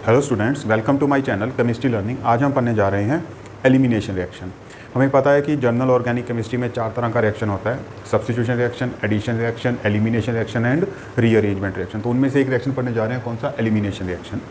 Hello students, welcome to my channel chemistry learning. आज हम पढ़ने जा रहे हैं एलिमिनेशन रिएक्शन। हमें पता है कि जनरल ऑर्गेनिक केमिस्ट्री में 4 तरह का रिएक्शन होता है: substitution reaction, addition reaction, elimination reaction and rearrangement reaction. तो उनमें से एक रिएक्शन पढ़ने जा रहे हैं, कौन सा? Elimination reaction.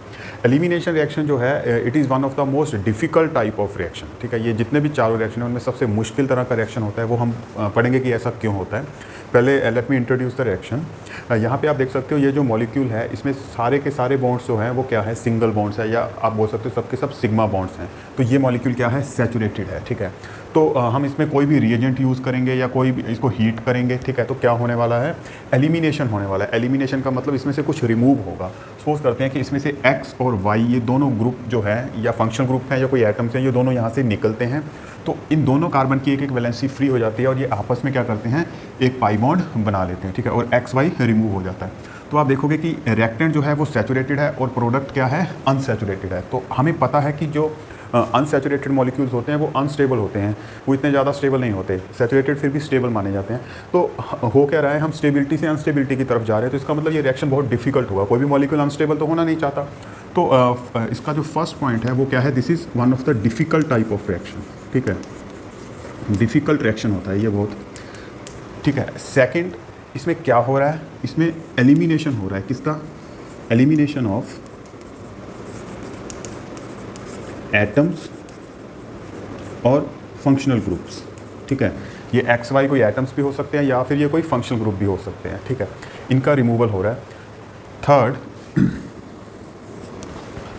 एलिमिनेशन रिएक्शन जो है it is one of the most difficult type of reaction. ठीक है, ये जितने भी चारों रिएक्शन हैं उनमें सबसे मुश्किल तरह का रिएक्शन होता है। वो हम पढ़ेंगे कि ऐसा क्यों होता है। पहले let me introduce the reaction. यहाँ पे आप देख सकते हो ये जो मॉलिक्यूल है इसमें सारे के सारे बॉन्ड्स जो हैं वो क्या है? सिंगल बॉन्ड्स है, या आप बोल सकते हो सबके सब सिग्मा बॉन्ड्स हैं। तो ये मॉलिक्यूल क्या है? सैचुरेटेड है। ठीक है, तो हम इसमें कोई भी रिएजेंट यूज़ करेंगे या कोई भी इसको हीट करेंगे, ठीक है, तो क्या होने वाला है? एलिमिनेशन होने वाला है। एलिमिनेशन का मतलब इसमें से कुछ रिमूव होगा। सपोज करते हैं कि इसमें से एक्स और वाई ये दोनों ग्रुप जो है, या फंक्शनल ग्रुप हैं या कोई एटम्स हैं, ये दोनों यहाँ से निकलते हैं। तो इन दोनों कार्बन की एक एक वैलेंसी फ्री हो जाती है और ये आपस में क्या करते हैं? एक पाई बॉन्ड बना लेते हैं। ठीक है, और एक्स वाई रिमूव हो जाता है। तो आप देखोगे कि रिएक्टेंट जो है वो सैचुरेटेड है और प्रोडक्ट क्या है? अनसैचुरेटेड है। तो हमें पता है कि जो अनसैचुरेटेड मॉलिक्यूल्स होते हैं वो अनस्टेबल होते हैं, वो इतने ज़्यादा स्टेबल नहीं होते। सैचुरेटेड फिर भी स्टेबल माने जाते हैं। तो हो क्या रहा है? हम स्टेबिलिटी से अनस्टेबिलिटी की तरफ जा रहे हैं। तो इसका मतलब ये रिएक्शन बहुत डिफिकल्ट होगा। कोई भी मॉलिक्यूल अनस्टेबल तो होना नहीं चाहता। तो इसका जो फर्स्ट पॉइंट है वो क्या है? This is one of the difficult type of reaction. ठीक है, डिफ़िकल्ट रिएक्शन होता है ये बहुत। ठीक है, सेकंड, इसमें क्या हो रहा है? इसमें एलिमिनेशन हो रहा है। किसका? एलिमिनेशन ऑफ एटम्स और फंक्शनल ग्रुप्स। ठीक है, ये एक्स वाई कोई एटम्स भी हो सकते हैं या फिर ये कोई फंक्शनल ग्रुप भी हो सकते हैं। ठीक है, इनका रिमूवल हो रहा है।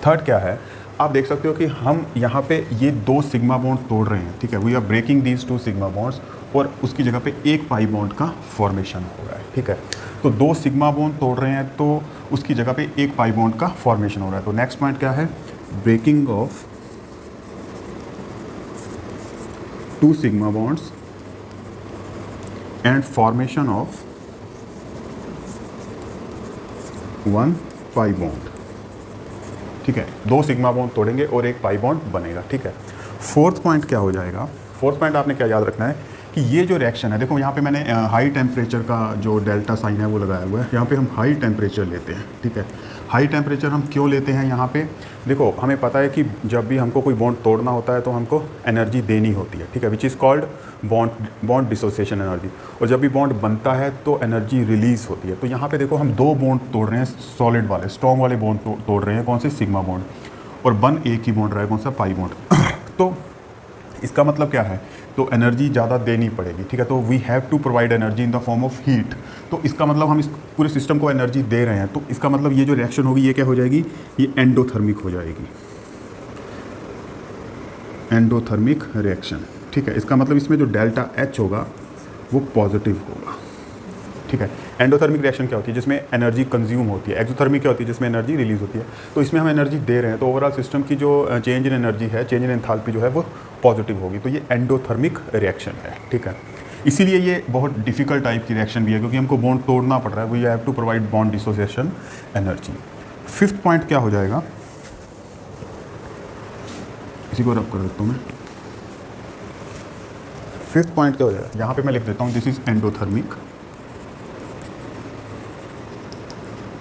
थर्ड क्या है? आप देख सकते हो कि हम यहाँ पे ये 2 सिग्मा बॉन्ड तोड़ रहे हैं। ठीक है, we are breaking these 2 sigma bonds और उसकी जगह पे एक पाई बॉन्ड का फॉर्मेशन हो रहा है। ठीक है, तो 2 सिग्मा बॉन्ड तोड़ रहे हैं तो उसकी जगह पे एक पाई बॉन्ड का फॉर्मेशन हो रहा है। तो नेक्स्ट पॉइंट क्या है? Breaking of 2 sigma bonds and formation of 1 pi bond. ठीक है, 2 सिग्मा बॉन्ड तोड़ेंगे और एक पाई बॉन्ड बनेगा। ठीक है, फोर्थ पॉइंट क्या हो जाएगा? फोर्थ पॉइंट आपने क्या याद रखना है कि ये जो रिएक्शन है, देखो यहाँ पे मैंने हाई टेम्परेचर का जो डेल्टा साइन है वो लगाया हुआ है। यहाँ पे हम हाई टेम्परेचर लेते हैं। ठीक है, हाई टेम्परेचर हम क्यों लेते हैं यहाँ पे? देखो, हमें पता है कि जब भी हमको कोई बॉन्ड तोड़ना होता है तो हमको एनर्जी देनी होती है। ठीक है, विच is called bond dissociation energy. और जब भी बॉन्ड बनता है तो एनर्जी रिलीज़ होती है। तो यहाँ पे देखो हम 2 बॉन्ड तोड़ रहे हैं, सॉलिड वाले स्ट्रॉन्ग वाले बॉन्ड तोड़ रहे हैं। कौन से? Sigma bond. और बन एक ही बॉन्ड रहा है, कौन सा? Pi bond. तो इसका मतलब क्या है? तो एनर्जी ज़्यादा देनी पड़ेगी। ठीक है, तो we have to provide energy in the form of heat. तो इसका मतलब हम इस पूरे सिस्टम को एनर्जी दे रहे हैं। तो इसका मतलब ये जो रिएक्शन होगी ये क्या हो जाएगी? ये एंडोथर्मिक हो जाएगी, एंडोथर्मिक रिएक्शन। ठीक है, इसका मतलब इसमें जो डेल्टा एच होगा वो पॉजिटिव होगा। ठीक है, एंडोथर्मिक रिएक्शन क्या होती है? जिसमें एनर्जी कंज्यूम होती है। एक्सोथर्मिक क्या होती है? जिसमें एनर्जी रिलीज होती है। तो इसमें हम एनर्जी दे रहे हैं, तो ओवरऑल सिस्टम की जो चेंज इन एनर्जी है, चेंज इन एंथैल्पी जो है वो पॉजिटिव होगी। तो ये एंडोथर्मिक रिएक्शन है। ठीक है, इसीलिए ये बहुत डिफिकल्ट टाइप की रिएक्शन भी है, क्योंकि हमको बॉन्ड तोड़ना पड़ रहा है। We have to provide bond dissociation energy. Fifth point क्या हो जाएगा? इसी को रब कर देता हूँ मैं। फिफ्थ पॉइंट क्या हो जाएगा? यहाँ पे मैं लिख देता हूँ, दिस इज एंडोथर्मिक।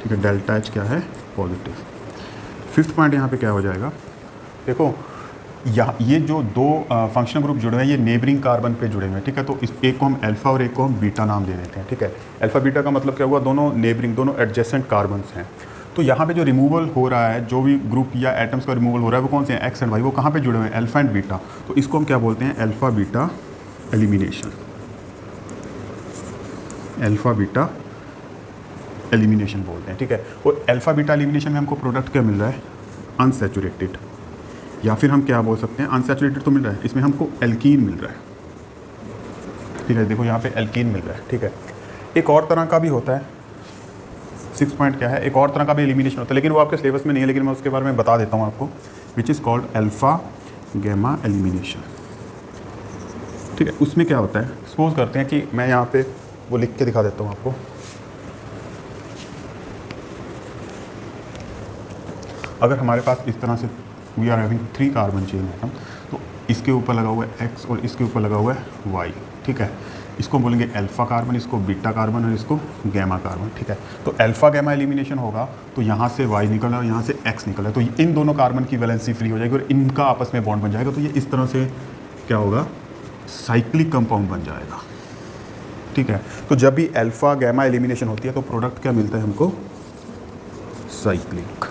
ठीक है, डेल्टा एच क्या है? पॉजिटिव। फिफ्थ पॉइंट यहाँ पे क्या हो जाएगा? देखो, ये जो 2 फंक्शनल ग्रुप जुड़े हैं ये नेबरिंग कार्बन पे जुड़े हुए हैं। ठीक है, तो इस एक को हम अल्फा और एक को हम बीटा नाम दे देते हैं। ठीक है, अल्फा बीटा का मतलब क्या हुआ? दोनों नेबरिंग, दोनों एडजेसेंट कार्बन्स हैं। तो यहाँ पे जो रिमूवल हो रहा है, जो भी ग्रुप या एटम्स का रिमूवल हो रहा है वो कौन से हैं? X and Y. वो कहाँ पे जुड़े हुए हैं? Alpha and beta. तो इसको हम क्या बोलते हैं? Alpha beta elimination. Alpha beta elimination बोलते हैं। ठीक है, और अल्फा बीटा एलिमिनेशन में हमको प्रोडक्ट क्या मिल रहा है? अनसैचुरेटेड, या फिर हम क्या बोल सकते हैं? अनसैचुरेटेड तो मिल रहा है, इसमें हमको एल्कीन मिल रहा है। ठीक है, देखो यहाँ पे एल्कीन मिल रहा है। ठीक है, एक और तरह का भी होता है। 6 पॉइंट क्या है? एक और तरह का भी एलिमिनेशन होता है, लेकिन वो आपके सिलेबस में नहीं है, लेकिन मैं उसके बारे में बता देता हूँ आपको, which is called alpha gamma elimination. ठीक है, उसमें क्या होता है? सपोज करते हैं कि मैं यहाँ पे वो लिख के दिखा देता हूँ आपको। अगर हमारे पास इस तरह से we are having 3 carbon chain atom, तो इसके ऊपर लगा हुआ है एक्स और इसके ऊपर लगा हुआ है वाई। ठीक है, इसको बोलेंगे अल्फ़ा कार्बन, इसको बीटा कार्बन और इसको गैमा कार्बन, ठीक है। तो अल्फ़ा गैमा एलिमिनेशन होगा तो यहाँ से Y निकला और यहाँ से X निकला, तो इन दोनों कार्बन की वैलेंसी फ्री हो जाएगी और इनका आपस में बॉन्ड बन जाएगा। तो ये इस तरह से क्या होगा, साइक्लिक कंपाउंड बन जाएगा, ठीक है। तो जब भी अल्फ़ा गैमा एलिमिनेशन होती है तो प्रोडक्ट क्या मिलता है हमको, साइक्लिक,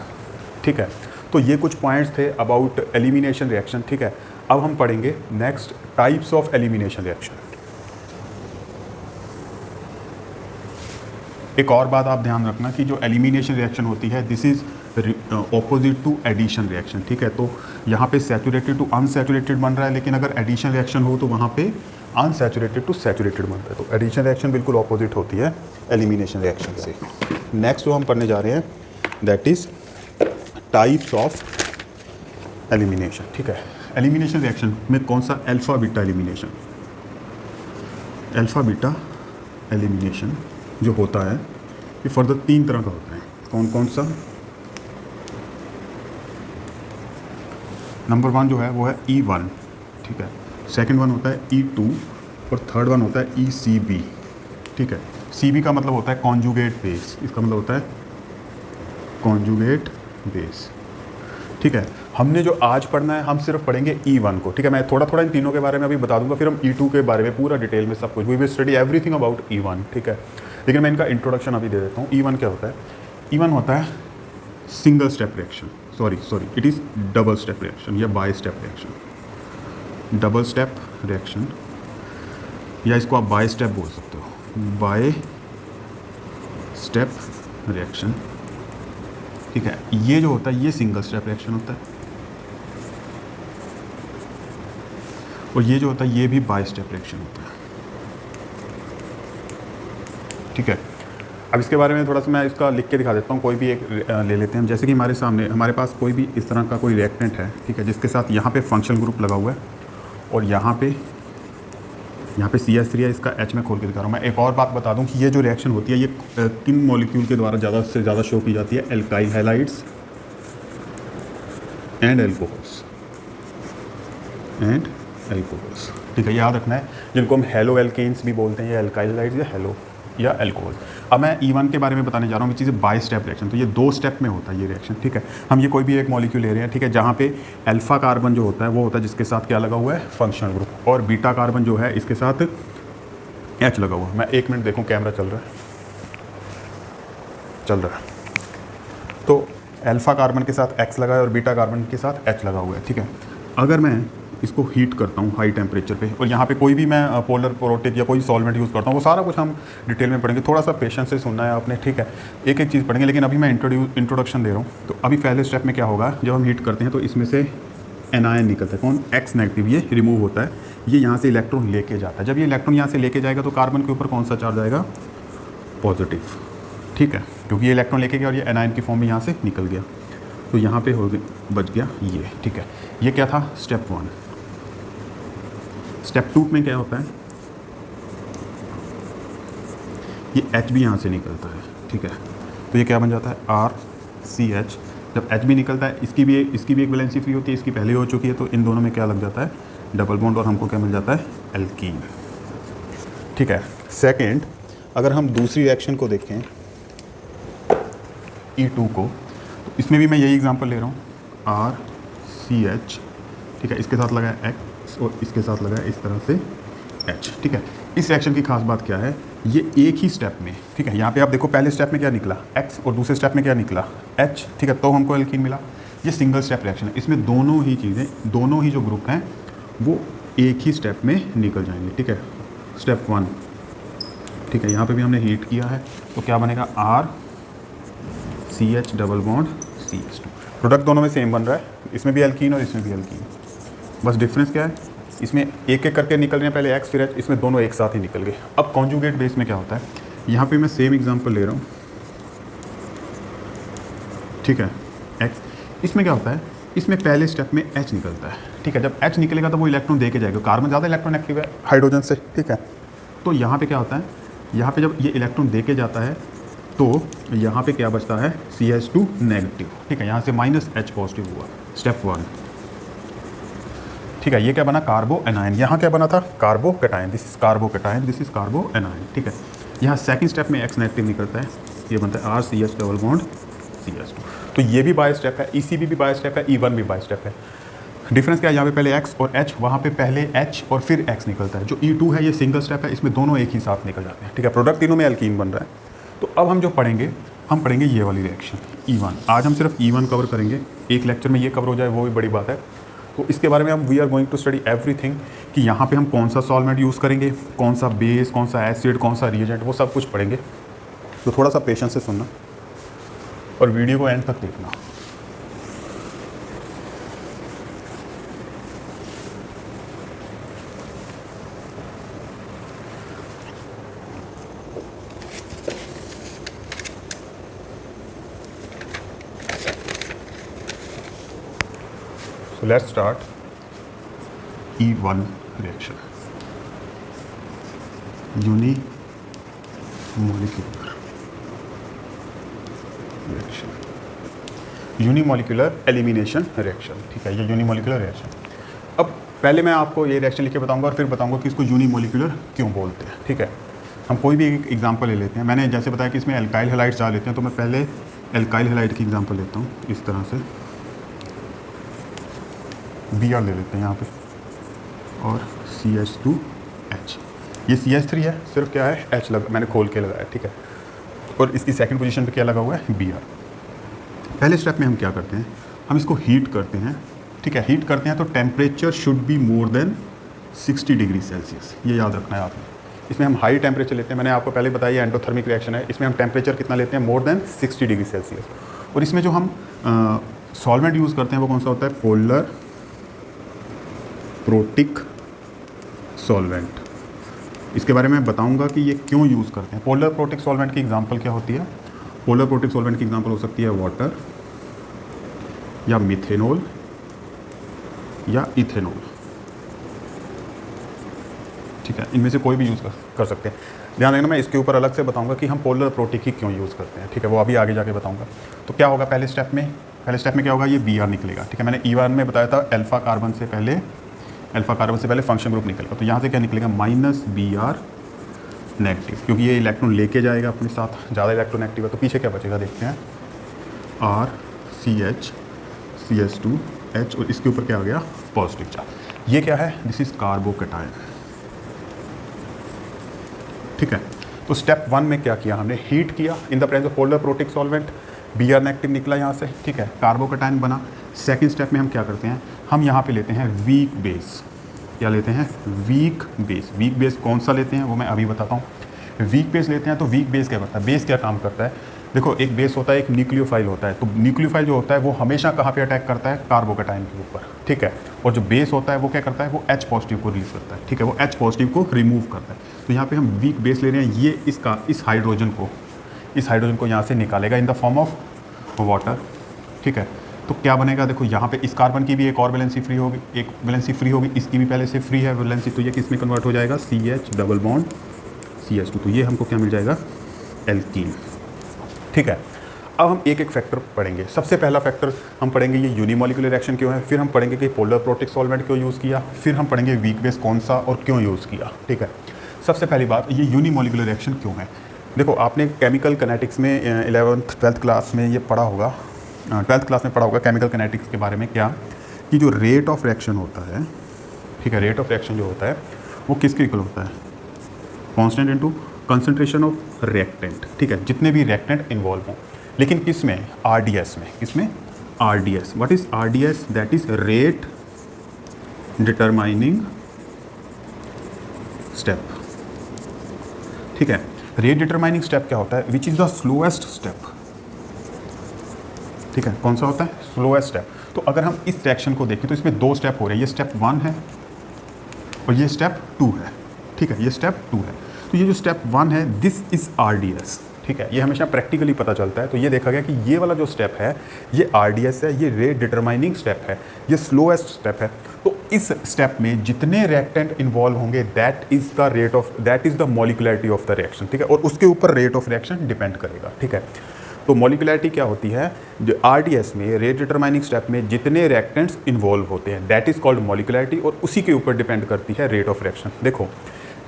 ठीक है। तो ये कुछ पॉइंट्स थे अबाउट एलिमिनेशन रिएक्शन, ठीक है। अब हम पढ़ेंगे next types of elimination reaction. एक और बात आप ध्यान रखना कि जो एलिमिनेशन रिएक्शन होती है this is opposite to addition reaction, ठीक है। तो यहाँ पे सैचुरेटेड टू अनसैचुरेटेड बन रहा है, लेकिन अगर एडिशन रिएक्शन हो तो वहाँ पे अनसैचुरेटेड टू सैचुरेटेड बनता है। तो एडिशन रिएक्शन बिल्कुल ऑपोजिट होती है एलिमिनेशन रिएक्शन से। नेक्स्ट जो हम पढ़ने जा रहे हैं that is types of elimination, ठीक है। एलिमिनेशन रिएक्शन में कौन सा, alpha beta elimination. Alpha beta elimination जो होता है ये फर्दर 3 तरह का होता है। कौन कौन सा, नंबर 1 जो है वो है E1, ठीक है। सेकंड वन होता है E2 और थर्ड वन होता है ECB, ठीक है। CB का मतलब होता है कॉन्जुगेट बेस, इसका मतलब होता है कॉन्जुगेट बेस, ठीक है। हमने जो आज पढ़ना है हम सिर्फ पढ़ेंगे E1 को, ठीक है। मैं थोड़ा थोड़ा इन तीनों के बारे में अभी बता दूंगा, फिर हम E2 के बारे में पूरा डिटेल में सब कुछ, we will study everything about E1, ठीक है। लेकिन मैं इनका इंट्रोडक्शन अभी दे देता हूँ। E1 क्या होता है, E1 होता है single step reaction, sorry it is double step reaction या bi step reaction, double step reaction, या इसको आप बाय स्टेप बोल सकते हो, बाय स्टेप रिएक्शन, ठीक है। ये जो होता है ये सिंगल स्टेप रिएक्शन होता है और ये जो होता है ये भी बाय स्टेप रिएक्शन होता है, ठीक है। अब इसके बारे में थोड़ा सा मैं इसका लिख के दिखा देता हूँ। कोई भी एक ले लेते हैं, जैसे कि हमारे सामने हमारे पास कोई भी इस तरह का कोई रिएक्टेंट है, ठीक है, जिसके साथ यहाँ पे फंक्शनल ग्रुप लगा हुआ है और यहाँ पे CH3 है, इसका H में खोल के दिखा रहा हूँ। मैं एक और बात बता दूँ कि ये जो रिएक्शन होती है ये किन मॉलिक्यूल के द्वारा ज़्यादा से ज़्यादा शो की जाती है, एल्काइल हैलाइड्स एंड एल्कोहल्स, ठीक है। याद रखना है जिनको हम हेलो एल्केन्स भी बोलते हैं, या एल्काइल हैलाइड्स या हेलो या अल्कोहल। अब मैं E1 के बारे में बताने जा रहा हूँ, which is by step reaction. तो ये 2 स्टेप में होता है ये रिएक्शन, ठीक है। हम ये कोई भी एक मॉलिक्यूल ले रहे हैं, ठीक है, जहाँ पे अल्फा कार्बन जो होता है वो होता है जिसके साथ क्या लगा हुआ है, फंक्शनल ग्रुप, और बीटा कार्बन जो है इसके साथ H लगा हुआ है। मैं 1 मिनट देखूँ, कैमरा चल रहा है। तो अल्फा कार्बन के साथ X लगा है और बीटा कार्बन के साथ H लगा हुआ है, ठीक है। अगर मैं इसको हीट करता हूँ हाई टेम्परेचर पे, और यहाँ पे कोई भी मैं पोलर प्रोटेक या कोई सॉल्वेंट यूज़ करता हूँ, वो सारा कुछ हम डिटेल में पढ़ेंगे। थोड़ा सा पेशेंस से सुनना है आपने, ठीक है, एक एक चीज़ पढ़ेंगे। लेकिन अभी मैं इंट्रोडक्शन दे रहा हूँ। तो अभी पहले स्टेप में क्या होगा, जब हम हीट करते हैं तो इसमें से एनायन निकलता है, कौन, X नेगेटिव, ये रिमूव होता है, ये यहाँ से इलेक्ट्रॉन लेके जाता है। जब ये इलेक्ट्रॉन यहाँ से लेके जाएगा तो कार्बन के ऊपर कौन सा चार्ज आएगा, पॉजिटिव, ठीक है, क्योंकि ये इलेक्ट्रॉन लेके गया और ये एनायन की फॉर्म में यहाँ से निकल गया। तो यहाँ पे हो बच गया ये, ठीक है। ये क्या था, स्टेप 1। स्टेप 2 में क्या होता है, ये H भी यहाँ से निकलता है, ठीक है। तो ये क्या बन जाता है, RCH। जब H भी निकलता है, इसकी भी एक वैलेंसी फ्री होती है, इसकी पहले हो चुकी है, तो इन दोनों में क्या लग जाता है, डबल बॉन्ड, और हमको क्या मिल जाता है, एल्कीन, ठीक है। सेकेंड, अगर हम दूसरी रिएक्शन को देखें E2 को, तो इसमें भी मैं यही एग्जांपल ले रहा हूँ, RCH, ठीक है, इसके साथ लगा है X और इसके साथ लगा है इस तरह से H, ठीक है। इस रिएक्शन की खास बात क्या है, ये एक ही स्टेप में, ठीक है, यहाँ पे आप देखो पहले स्टेप में क्या निकला X और दूसरे स्टेप में क्या निकला H, ठीक है, तो हमको एल्कीन मिला। ये सिंगल स्टेप रिएक्शन है, इसमें दोनों ही चीज़ें, दोनों ही जो ग्रुप हैं वो एक ही स्टेप में निकल जाएंगे, ठीक है। स्टेप 1, ठीक है, यहाँ पे भी हमने हीट किया है, तो क्या बनेगा, RCH double bond CH2। Product दोनों में सेम बन रहा है, इसमें भी एल्कीन और इसमें भी एल्कीन, बस डिफरेंस क्या है, इसमें एक एक करके निकल रहे हैं, पहले X फिर H, इसमें दोनों एक साथ ही निकल गए। अब कॉन्जुगेट बेस में क्या होता है, यहाँ पे मैं सेम एग्जांपल ले रहा हूँ, ठीक है, X। इसमें क्या होता है, इसमें पहले स्टेप में H निकलता है, ठीक है। जब H निकलेगा तो वो इलेक्ट्रॉन दे के जाएगा, कार्बन ज़्यादा इलेक्ट्रॉन एक्टिव है हाइड्रोजन से, ठीक है। तो यहाँ पे क्या होता है, यहाँ पे जब ये इलेक्ट्रॉन दे के जाता है तो यहाँ पे क्या बचता है, CH2 नेगेटिव, ठीक है, यहाँ से -H पॉजिटिव हुआ, स्टेप 1, ठीक है, ये क्या बना, कार्बो एनायन। यहाँ क्या बना था, carbocation, this is carbocation, this is carbanion. ठीक है, यहाँ सेकंड स्टेप में X नेगेटिव निकलता है, ये बनता है RCH डबल बॉन्ड CH2। तो ये भी बाय स्टेप है, ECB भी बाय स्टेप है, E1 भी बाय स्टेप है। डिफरेंस क्या है, यहाँ पे पहले X और H, वहाँ पे पहले H और फिर X निकलता है। जो E2 है ये सिंगल स्टेप है, इसमें दोनों एक ही साथ निकल जाते हैं। ठीक है, प्रोडक्ट तीनों में एल्कीन बन रहा है। तो अब हम जो पढ़ेंगे, हम पढ़ेंगे ये वाली रिएक्शन E1। आज हम सिर्फ E1 कवर करेंगे, एक लेक्चर में ये कवर हो जाए वो भी बड़ी बात है। तो इसके बारे में हम we are going to study everything, कि यहाँ पे हम कौन सा सॉल्वेंट यूज़ करेंगे, कौन सा बेस, कौन सा एसिड, कौन सा रिएजेंट, वो सब कुछ पढ़ेंगे। तो थोड़ा सा पेशेंस से सुनना और वीडियो को एंड तक देखना। So let's start E1 reaction. Unimolecular reaction, unimolecular elimination reaction. ठीक है, ये यूनिमोलिकुलर रिएक्शन। अब पहले मैं आपको ये रिएक्शन लिख के बताऊंगा और फिर बताऊंगा कि इसको यूनिमोलिकुलर क्यों बोलते हैं। ठीक है, हम कोई भी एक एग्जांपल ले लेते हैं। मैंने जैसे बताया कि इसमें एल्काइल हैलाइड्स डाल लेते हैं, तो मैं पहले एल्काइल हैलाइड की एग्जांपल लेता हूँ। इस तरह से Br ले लेते हैं यहाँ पे, और CH2H, ये CH3 है, सिर्फ क्या है H लगा, मैंने खोल के लगाया। ठीक है, और इसकी सेकंड पोजीशन पे क्या लगा हुआ है, Br। पहले स्टेप में हम क्या करते हैं, हम इसको हीट करते हैं। ठीक है, हीट करते हैं तो temperature should be more than 60 degree Celsius, ये याद रखना है आपने। इसमें हम हाई टेम्परेचर लेते हैं, मैंने आपको पहले बताया एंडोथर्मिक रिएक्शन है, इसमें हम टेम्परेचर कितना लेते हैं, मोर देन 60 डिग्री सेल्सियस। और इसमें जो हम सॉल्वेंट यूज़ करते हैं वो कौन सा होता है, पोलर प्रोटिक सॉल्वेंट। इसके बारे में बताऊंगा कि ये क्यों यूज़ करते हैं। पोलर प्रोटिक सॉल्वेंट की एग्जांपल क्या होती है, पोलर प्रोटिक सॉल्वेंट की एग्जांपल हो सकती है वाटर या मिथेनॉल या इथेनॉल। ठीक है, इनमें से कोई भी यूज़ कर सकते हैं। ध्यान रखना, मैं इसके ऊपर अलग से बताऊंगा कि हम पोलर प्रोटिक ही क्यों यूज़ करते हैं। ठीक है, वो अभी आगे जाके बताऊंगा। तो क्या होगा पहले स्टेप में क्या होगा, ये Br निकलेगा। ठीक है, मैंने E1 में बताया था अल्फा कार्बन से पहले फंक्शन ग्रुप निकलेगा। तो यहाँ से क्या निकलेगा, -Br नेगेटिव, क्योंकि ये इलेक्ट्रॉन लेके जाएगा अपने साथ, ज़्यादा इलेक्ट्रॉन नेगेटिव है। तो पीछे क्या बचेगा, देखते हैं, RCH CH2H, और इसके ऊपर क्या आ गया, पॉजिटिव चार्ज। ये क्या है, दिस इज कार्बो कैटायन। ठीक है, तो स्टेप 1 में क्या किया हमने, हीट किया in the presence of polar protic solvent, Br negative निकला यहाँ से। ठीक है, कार्बो कैटायन बना। सेकंड स्टेप में हम क्या करते हैं, हम यहाँ पे लेते हैं वीक बेस। क्या लेते हैं, वीक बेस। वीक बेस कौन सा लेते हैं वो मैं अभी बताता हूँ। वीक बेस लेते हैं तो वीक बेस क्या करता है, बेस क्या काम करता है, देखो एक बेस होता है, एक न्यूक्लियोफाइल होता है। तो न्यूक्लियोफाइल जो होता है वो हमेशा कहाँ पे अटैक करता है, कार्बोकैटायन के ऊपर। ठीक है, और जो बेस होता है वो क्या करता है, वो H पॉजिटिव को रिलीज करता है। ठीक है, वो H पॉजिटिव को रिमूव करता है। तो यहाँ पे हम वीक बेस ले रहे हैं, ये इस हाइड्रोजन को यहाँ से निकालेगा इन द फॉर्म ऑफ वाटर। ठीक है, तो क्या बनेगा, देखो यहाँ पे इस कार्बन की भी एक और वैलेंसी फ्री होगी, एक वैलेंसी फ्री होगी, इसकी भी पहले से फ्री है वैलेंसी। तो ये किस में कन्वर्ट हो जाएगा, CH डबल बॉन्ड CH2। तो ये हमको क्या मिल जाएगा, एल्कीन। ठीक है, अब हम एक एक फैक्टर पढ़ेंगे। सबसे पहला फैक्टर हम पढ़ेंगे ये यूनिमोलिकुलर रिएक्शन क्यों है, फिर हम पढ़ेंगे कि पोलर प्रोटिक सॉल्वेंट क्यों यूज़ किया, फिर हम पढ़ेंगे वीक बेस कौन सा और क्यों यूज़ किया। ठीक है, सबसे पहली बात, ये यूनिमोलिकुलर रिएक्शन क्यों है। देखो आपने केमिकल कैनेटिक्स में 11th 12th क्लास में ये पढ़ा होगा, 12th क्लास में पढ़ा होगा केमिकल कैनेटिक्स के बारे में, क्या कि जो रेट ऑफ रिएक्शन होता है, ठीक है, रेट ऑफ रिएक्शन जो होता है वो किसके इक्वल होता है, constant into concentration of reactant. ठीक है, जितने भी रिएक्टेंट इन्वॉल्व हों, लेकिन किस में, RDS में। किसमें, RDS। What is RDS, that is rate determining step. ठीक है, रेट डिटरमाइनिंग स्टेप क्या होता है, which is the slowest step. ठीक है, कौन सा होता है, स्लोएस्ट स्टेप। तो अगर हम इस रिएक्शन को देखें तो इसमें 2 स्टेप हो रहे हैं, ये स्टेप 1 है और ये स्टेप 2 है। ठीक है, ये स्टेप 2 है। तो ये जो स्टेप 1 है, दिस इज RDS। ठीक है, ये हमेशा प्रैक्टिकली पता चलता है। तो ये देखा गया कि ये वाला जो स्टेप है ये RDS है, ये रेट डिटरमाइनिंग स्टेप है, ये स्लोएस्ट स्टेप है। तो इस स्टेप में जितने रिएक्टेंट इन्वॉल्व होंगे that is the molecularity of the reaction. ठीक है, और उसके ऊपर रेट ऑफ रिएक्शन डिपेंड करेगा। ठीक है, तो मॉलिकुलैरिटी क्या होती है, जो आरडीएस में रेट डिटरमाइनिंग स्टेप में जितने रिएक्टेंट्स इन्वॉल्व होते हैं दैट इज कॉल्ड मॉलिकुलैरिटी, और उसी के ऊपर डिपेंड करती है रेट ऑफ रिएक्शन। देखो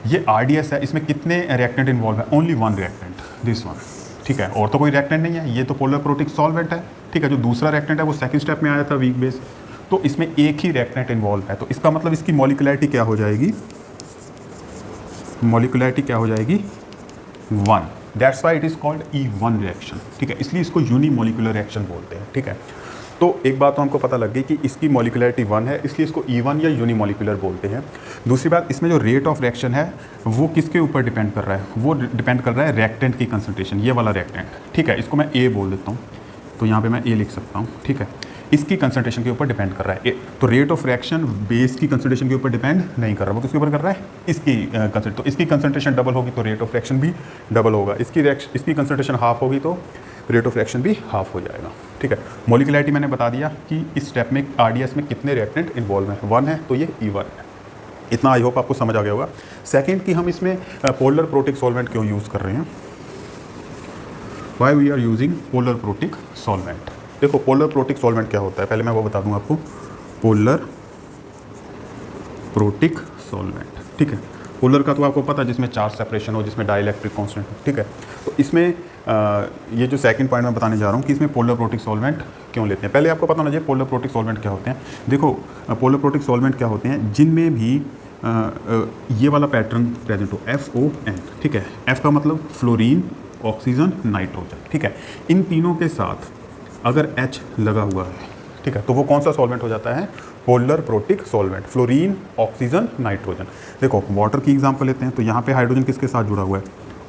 ये आरडीएस है, इसमें कितने रिएक्टेंट इन्वॉल्व है, only one reactant, this one, ठीक है, और तो कोई रिएक्टेंट नहीं है, ये तो पोलर प्रोटिक सॉल्वेंट है, ठीक है। जो दूसरा रिएक्टेंट है वो सेकंड स्टेप में आया था वीक बेस, तो इसमें एक ही रिएक्टेंट इन्वॉल्व है, तो इसका मतलब इसकी मॉलिकुलैरिटी क्या हो जाएगी, मॉलिकुलैरिटी क्या हो जाएगी 1, that's why it is called E1 reaction, ठीक है, इसलिए इसको यूनिमोलिकुलर रिएक्शन बोलते हैं, ठीक है। तो एक बात तो हमको पता लग गई कि इसकी मॉलिकुलैरिटी 1 है, इसलिए इसको E1 या यूनिमोलिकुलर बोलते हैं। दूसरी बात, इसमें जो रेट ऑफ रिएक्शन है वो किसके ऊपर डिपेंड कर रहा है, वो डिपेंड कर रहा है रिएक्टेंट की कंसंट्रेशन, ये वाला रिएक्टेंट, ठीक है, इसको मैं A बोल देता हूँ, तो यहाँ पे मैं A लिख सकता हूँ, ठीक है, इसकी कंसंट्रेशन के ऊपर डिपेंड कर रहा है। तो रेट ऑफ रिएक्शन बेस की कंसंट्रेशन के ऊपर डिपेंड नहीं कर रहा, वो किसके ऊपर कर रहा है, इसकी कंसंट्रेशन, तो इसकी कंसंट्रेशन डबल होगी तो रेट ऑफ रिएक्शन भी डबल होगा, इसकी कंसंट्रेशन हाफ होगी तो रेट ऑफ रिएक्शन भी हाफ हो जाएगा, ठीक है। मॉलिकुलैरिटी मैंने बता दिया कि इस स्टेप में आरडीएस में कितने रिएक्टेंट इन्वॉल्व हैं, 1 है तो ये E1 है, इतना आई होप आपको समझ आ गया होगा। सेकेंड कि हम इसमें पोलर प्रोटिक सॉल्वेंट क्यों यूज़ कर रहे हैं, why we are using polar protic solvent. देखो पोलर प्रोटिक सॉल्वेंट क्या होता है, पहले मैं वो बता दूं आपको, पोलर प्रोटिक सॉल्वेंट, ठीक है। पोलर का तो आपको पता है, जिसमें चार्ज सेपरेशन हो, जिसमें डाइलेक्ट्रिक कांस्टेंट हो, ठीक है। तो इसमें ये जो सेकंड पॉइंट मैं बताने जा रहा हूँ कि इसमें पोलर प्रोटिक सॉल्वेंट क्यों लेते हैं, पहले आपको पता होना चाहिए पोलर प्रोटिक सॉल्वेंट क्या होते हैं। देखो पोलर प्रोटिक सॉल्वेंट क्या होते हैं, जिनमें भी ये वाला पैटर्न प्रेजेंट हो, FON, ठीक है, F का मतलब फ्लोरीन, ऑक्सीजन, नाइट्रोजन, ठीक है, इन तीनों के साथ अगर H लगा हुआ है, ठीक है, तो वो कौन सा सॉल्वेंट हो जाता है, polar protic solvent, fluorine, oxygen, nitrogen. देखो वाटर की एग्जांपल लेते हैं, तो यहाँ पे हाइड्रोजन किसके साथ जुड़ा हुआ है,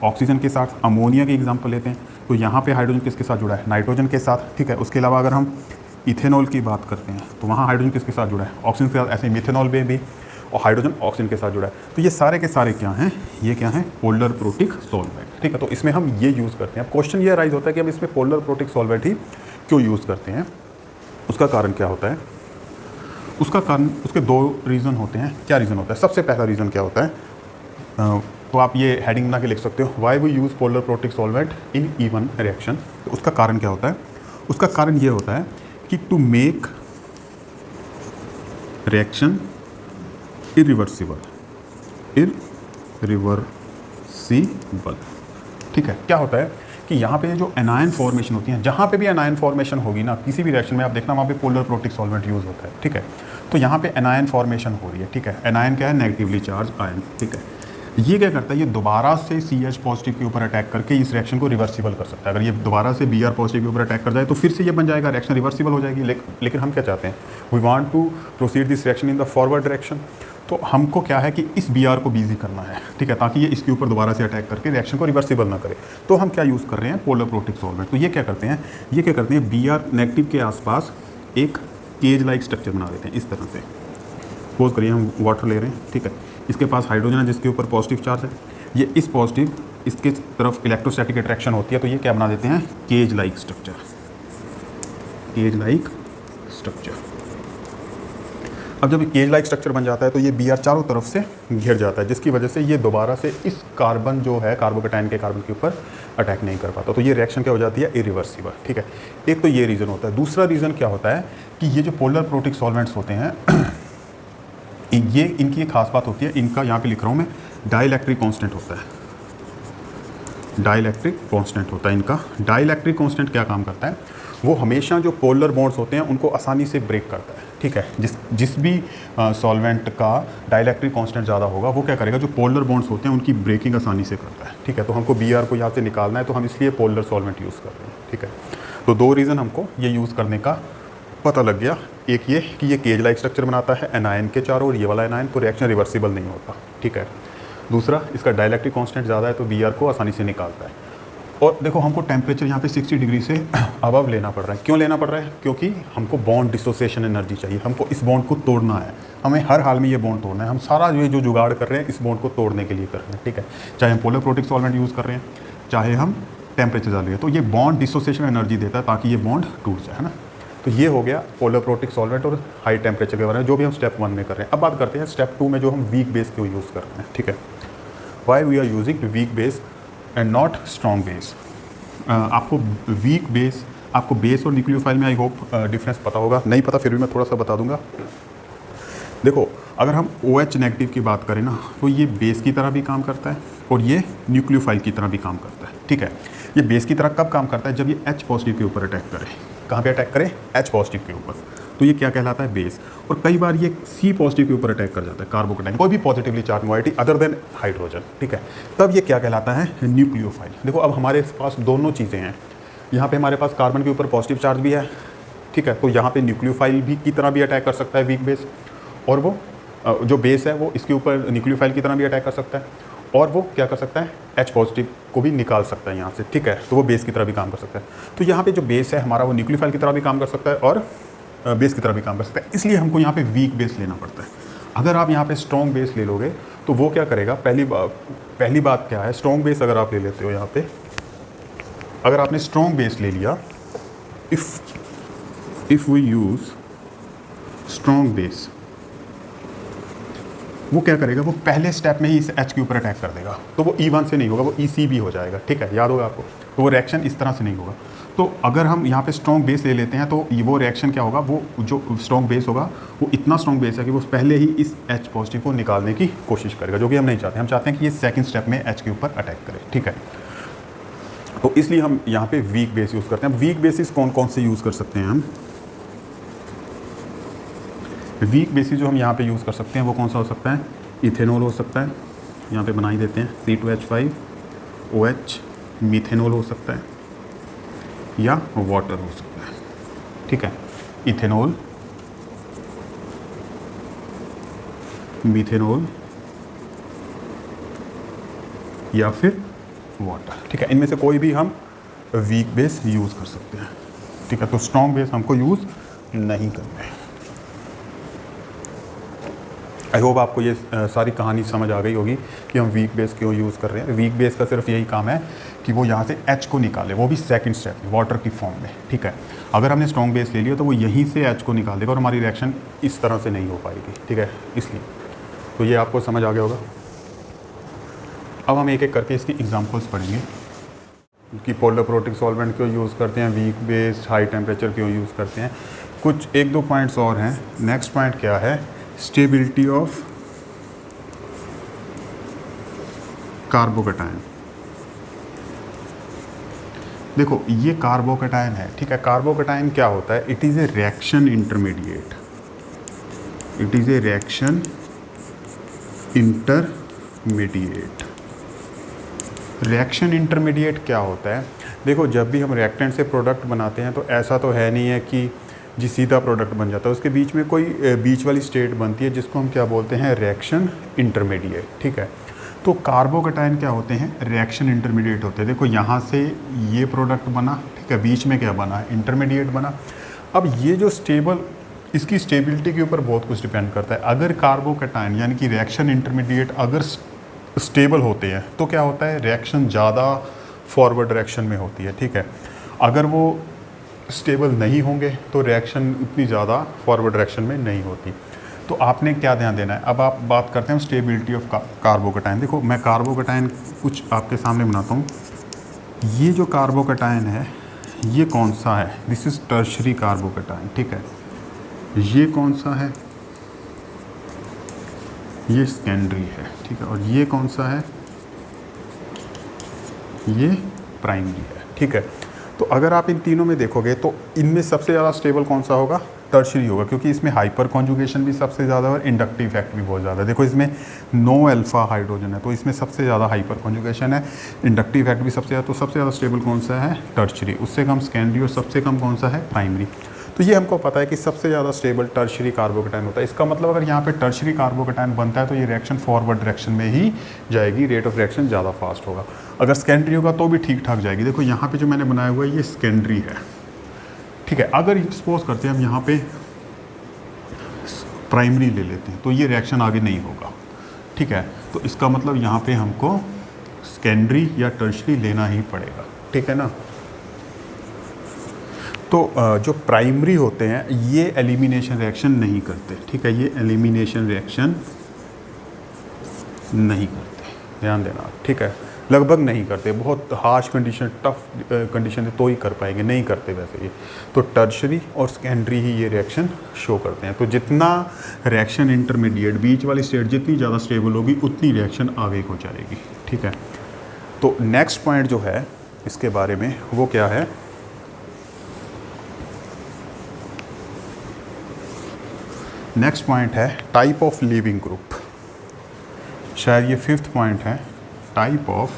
ऑक्सीजन के साथ। अमोनिया की एग्जांपल लेते हैं, तो यहाँ पे हाइड्रोजन किसके साथ जुड़ा है, नाइट्रोजन के साथ, ठीक है। उसके अलावा अगर हम इथेनॉल की बात करते हैं तो वहाँ हाइड्रोजन किसके साथ जुड़ा है, ऑक्सीजन के साथ। ऐसे मिथेनॉल में भी और हाइड्रोजन ऑक्सीजन के साथ जुड़ा है। तो ये सारे के सारे क्या हैं, ये क्या हैं, पोलर प्रोटिक सॉल्वेंट, ठीक है। तो इसमें हम ये यूज़ करते हैं। अब क्वेश्चन ये राइज होता है कि हम इसमें पोलर प्रोटिक सॉल्वेंट ही क्यों यूज़ करते हैं, उसका कारण क्या होता है। उसका कारण, उसके 2 रीज़न होते हैं। क्या रीज़न होता है, सबसे पहला रीज़न क्या होता है, तो आप ये हेडिंग बना के लिख सकते हो, why we use polar protic solvent in E1 reaction. तो उसका कारण क्या होता है, उसका कारण ये होता है कि टू मेक रिएक्शन इरिवर्सिबल, ठीक है। क्या होता है कि यहाँ पे जो एनायन फॉर्मेशन होती है, जहाँ पे भी एनायन फॉर्मेशन होगी ना किसी भी रिएक्शन में, आप देखना वहाँ पे पोलर प्रोटिक सॉल्वेंट यूज़ होता है, ठीक है। तो यहाँ पे एनायन फॉर्मेशन हो रही है, ठीक है। एनायन क्या है, नेगेटिवली चार्ज आयन, ठीक है। ये क्या करता है, ये दोबारा से CH पॉजिटिव के ऊपर अटैक करके इस रिएक्शन को रिवर्सिबल कर सकता है। अगर ये दोबारा से Br पॉजिटिव के ऊपर अटैक कर जाए तो फिर से ये बन जाएगा, रिएक्शन रिवर्सिबल हो जाएगी। लेकिन हम क्या चाहते हैं, we want to proceed this reaction in the forward direction. तो हमको क्या है कि इस Br को बिजी करना है, ठीक है, ताकि ये इसके ऊपर दोबारा से अटैक करके रिएक्शन को रिवर्सिबल ना करे। तो हम क्या यूज़ कर रहे हैं, पोलर प्रोटिक सॉल्वेंट। तो ये क्या करते हैं, Br नेगेटिव के आसपास एक केज लाइक स्ट्रक्चर बना देते हैं इस तरह से। सपोज करिए हम वाटर ले रहे हैं, ठीक है, इसके पास हाइड्रोजन है जिसके ऊपर पॉजिटिव चार्ज है, ये इस पॉजिटिव, इसके तरफ इलेक्ट्रोस्टैटिक अट्रैक्शन होती है, तो ये क्या बना देते हैं, cage like structure, cage like structure. अब जब केज लाइक स्ट्रक्चर बन जाता है तो ये Br चारों तरफ से घिर जाता है, जिसकी वजह से ये दोबारा से इस कार्बन जो है, कार्बोकेटाइन के कार्बन के ऊपर अटैक नहीं कर पाता। तो ये रिएक्शन क्या हो जाती है, इरिवर्सिबल, ठीक है। एक तो ये रीज़न होता है। दूसरा रीज़न क्या होता है कि ये जो पोलर प्रोटिक सॉल्वेंट्स होते हैं ये, इनकी एक खास बात होती है, इनका यहाँ पे लिख रहा हूँ मैं, डाइलेक्ट्रिक कांस्टेंट होता है। डाइलेक्ट्रिक कांस्टेंट होता है इनका। डाइलेक्ट्रिक कांस्टेंट क्या काम करता है, वो हमेशा जो पोलर बॉन्ड्स होते हैं उनको आसानी से ब्रेक करता है, ठीक है। जिस भी सॉल्वेंट का डाइलेक्ट्रिक कांस्टेंट ज़्यादा होगा वो क्या करेगा, जो पोलर बॉन्ड्स होते हैं उनकी ब्रेकिंग आसानी से करता है, ठीक है। तो हमको Br को यहाँ से निकालना है, तो हम इसलिए पोलर सॉल्वेंट यूज़ कर रहे हैं, ठीक है। तो 2 रीज़न हमको ये यूज़ करने का पता लग गया। एक ये कि ये केज लाइक स्ट्रक्चर बनाता है एनायन के चारों, और ये वाला एनायन, तो रिएक्शन रिवर्सिबल नहीं होता, ठीक है। दूसरा, इसका डाइलेक्ट्रिक कांस्टेंट ज़्यादा है तो Br को आसानी से निकालता है। और देखो हमको टेम्परेचर यहाँ पे 60 डिग्री से अबव लेना पड़ रहा है। क्यों लेना पड़ रहा है, क्योंकि हमको बॉन्ड डिसोसिएशन एनर्जी चाहिए, हमको इस बॉन्ड को तोड़ना है, हमें हर हाल में ये बॉन्ड तोड़ना है। हम सारा जो जुगाड़ कर रहे हैं इस बॉन्ड को तोड़ने के लिए कर रहे हैं, ठीक है। चाहे हम पोलर प्रोटिक सॉल्वेंट यूज़ कर रहे हैं, चाहे हम टेम्परेचर डाल रहे हैं, तो ये बॉन्ड डिसोसिएशन एनर्जी देता है ताकि ये बॉन्ड टूट जाए, है ना। तो ये हो गया पोलर प्रोटिक सॉल्वेंट और हाई टेम्परेचर के बारे में, जो भी हम स्टेप 1 में कर रहे हैं। अब बात करते हैं स्टेप 2 में, जो हम वीक बेस क्यों यूज़ कर रहे हैं, ठीक है। Why we are using weak base and not strong base. आपको वीक बेस, आपको बेस और न्यूक्लियोफाइल में आई होप डिफरेंस पता होगा, नहीं पता फिर भी मैं थोड़ा सा बता दूंगा। देखो अगर हम OH नेगेटिव की बात करें ना तो ये बेस की तरह भी काम करता है और ये न्यूक्लियोफाइल की तरह भी काम करता है, ठीक है। ये बेस की तरह कब काम करता है, जब ये H पॉजिटिव के ऊपर अटैक करे। कहाँ पे अटैक करे, H पॉजिटिव के ऊपर, तो ये क्या कहलाता है, बेस। और कई बार ये C पॉजिटिव के ऊपर अटैक कर जाता है, कार्बोकेटाइन, कोई भी positively charge moiety other than hydrogen, ठीक है, तब ये क्या कहलाता है, न्यूक्लियोफाइल। देखो अब हमारे पास दोनों चीज़ें हैं, यहाँ पे हमारे पास कार्बन के ऊपर पॉजिटिव चार्ज भी है, ठीक है, तो यहाँ पे न्यूक्लियोफाइल भी की तरह भी अटैक कर सकता है वीक बेस, और वो जो बेस है वो इसके ऊपर न्यूक्लियोफाइल की तरह भी अटैक कर सकता है, और वो क्या कर सकता है, H पॉजिटिव को भी निकाल सकता है यहाँ से, ठीक है, तो वो बेस की तरह भी काम कर सकता है। तो यहाँ पे जो बेस है हमारा वो न्यूक्लियोफाइल की तरह भी काम कर सकता है और बेस की तरह भी काम कर सकता है, इसलिए हमको यहाँ पे वीक बेस लेना पड़ता है। अगर आप यहाँ पे स्ट्रॉन्ग बेस ले लोगे तो वो क्या करेगा, पहली बात क्या है, स्ट्रॉन्ग बेस अगर आप ले लेते हो, यहाँ पे अगर आपने स्ट्रॉन्ग बेस ले लिया, if we use strong base, वो क्या करेगा, वो पहले स्टेप में ही इस H के ऊपर अटैक कर देगा, तो वो E1 से नहीं होगा, वो EC भी हो जाएगा, ठीक है, याद होगा आपको, तो वो रिएक्शन इस तरह से नहीं होगा। तो अगर हम यहाँ पे स्ट्रॉन्ग बेस ले लेते हैं तो वो रिएक्शन क्या होगा, वो जो स्ट्रॉन्ग बेस होगा वो इतना स्ट्रॉन्ग बेस है कि वो पहले ही इस H पॉजिटिव को निकालने की कोशिश करेगा, जो कि हम नहीं चाहते। हम चाहते हैं कि ये सेकंड स्टेप में H के ऊपर अटैक करे, ठीक है। तो इसलिए हम यहाँ पे वीक बेस यूज़ करते हैं। वीक बेसिस कौन कौन से यूज़ कर सकते हैं हम, वीक बेसिस जो हम यहाँ पे यूज़ कर सकते हैं वो कौन सा हो सकता है, इथेनॉल हो सकता है, यहाँ पे बना ही देते हैं, C2H5OH, मीथेनॉल हो सकता है, या वाटर हो सकता है, ठीक है, इथेनॉल, मीथेनॉल या फिर वाटर, ठीक है, इनमें से कोई भी हम वीक बेस यूज़ कर सकते हैं, ठीक है। तो स्ट्रॉन्ग बेस हमको यूज़ नहीं करना है। आई होप आपको ये सारी कहानी समझ आ गई होगी कि हम वीक बेस क्यों यूज़ कर रहे हैं। वीक बेस का सिर्फ यही काम है कि वो यहाँ से H को निकाले, वो भी सेकंड स्टेप में वाटर की फॉर्म में, ठीक है। अगर हमने स्ट्रॉन्ग बेस ले लिया तो वो यहीं से H को निकाल देगा और हमारी रिएक्शन इस तरह से नहीं हो पाएगी, ठीक है, इसलिए। तो ये आपको समझ आ गया होगा। अब हम एक एक करके इसकी एग्जाम्पल्स पढ़ेंगे कि पोलर प्रोटिक सॉल्वेंट क्यों यूज़ करते हैं, वीक बेस, हाई टेम्परेचर क्यों यूज़ करते हैं। कुछ एक दो पॉइंट्स और हैं। नेक्स्ट पॉइंट क्या है, स्टेबिलिटी ऑफ कार्बोकेटाइन। देखो ये कार्बोकेटाइन है, ठीक है। कार्बोकेटाइन क्या होता है, it is a reaction intermediate, it is a reaction intermediate. Reaction intermediate क्या होता है, देखो जब भी हम रिएक्टेंट से प्रोडक्ट बनाते हैं तो ऐसा तो है नहीं है कि जी सीधा प्रोडक्ट बन जाता है, उसके बीच में कोई बीच वाली स्टेट बनती है जिसको हम क्या बोलते हैं, रिएक्शन इंटरमीडिएट, ठीक है। तो कार्बोकेटाइन क्या होते हैं, रिएक्शन इंटरमीडिएट होते हैं। देखो यहाँ से ये प्रोडक्ट बना, ठीक है, बीच में क्या बना, इंटरमीडिएट बना। अब ये जो स्टेबल, इसकी स्टेबिलिटी के ऊपर बहुत कुछ डिपेंड करता है। अगर कार्बोकेटाइन यानी कि रिएक्शन इंटरमीडिएट अगर स्टेबल होते हैं तो क्या होता है, रिएक्शन ज़्यादा फॉरवर्ड डायरेक्शन में होती है, ठीक है। अगर वो स्टेबल नहीं होंगे तो रिएक्शन इतनी ज़्यादा फॉरवर्ड डायरेक्शन में नहीं होती। तो आपने क्या ध्यान देना है, अब आप बात करते हैं स्टेबिलिटी ऑफ कार्बोकेटाइन। देखो मैं कार्बोकेटाइन कुछ आपके सामने बनाता हूँ। ये जो कार्बोकेटाइन है ये कौन सा है, दिस इज़ टर्शरी कार्बोकेटाइन, ठीक है। ये कौन सा है, ये सेकेंडरी है, ठीक है। और ये कौन सा है, ये प्राइमरी है, ठीक है। तो अगर आप इन तीनों में देखोगे तो इनमें सबसे ज़्यादा स्टेबल कौन सा होगा, टर्शरी होगा, क्योंकि इसमें हाइपर कॉन्जुगेशन भी सबसे ज़्यादा और इंडक्टिव इफेक्ट भी बहुत ज़्यादा है। देखो इसमें 9 अल्फा हाइड्रोजन है तो इसमें सबसे ज़्यादा हाइपर कॉन्जुगेशन है, इंडक्टिव इफेक्ट भी सबसे ज़्यादा। तो सबसे ज़्यादा स्टेबल कौन सा है, टर्शरी, उससे कम सेकेंडरी और सबसे कम कौन सा है, प्राइमरी। तो ये हमको पता है कि सबसे ज़्यादा स्टेबल टर्शरी कार्बोकेटाइन होता है। इसका मतलब अगर यहाँ पे टर्शरी कार्बोकेटाइन बनता है तो ये रिएक्शन फॉरवर्ड डायरेक्शन में ही जाएगी, रेट ऑफ रिएक्शन ज़्यादा फास्ट होगा। अगर सेकेंडरी होगा तो भी ठीक ठाक जाएगी। देखो यहाँ पे जो मैंने बनाया हुआ है ये सेकेंडरी है, ठीक है। अगर सपोज करते हैं हम यहाँ पे प्राइमरी ले लेते हैं तो ये रिएक्शन आगे नहीं होगा, ठीक है। तो इसका मतलब यहाँ पे हमको सेकेंडरी या टर्शरी लेना ही पड़ेगा, ठीक है ना। तो जो प्राइमरी होते हैं ये एलिमिनेशन रिएक्शन नहीं करते, ठीक है, ये एलिमिनेशन रिएक्शन नहीं करते, ध्यान देना, ठीक है। लगभग नहीं करते, बहुत हार्श कंडीशन, टफ कंडीशन है तो ही कर पाएंगे, नहीं करते वैसे ये। तो टर्शरी और सेकेंडरी ही ये रिएक्शन शो करते हैं। तो जितना रिएक्शन इंटरमीडिएट बीच वाली स्टेट जितनी ज़्यादा स्टेबल होगी उतनी रिएक्शन आगे को जाएगी, ठीक है। तो नेक्स्ट पॉइंट जो है इसके बारे में वो क्या है, नेक्स्ट पॉइंट है टाइप ऑफ लीविंग ग्रुप। शायद ये 5th पॉइंट है, टाइप ऑफ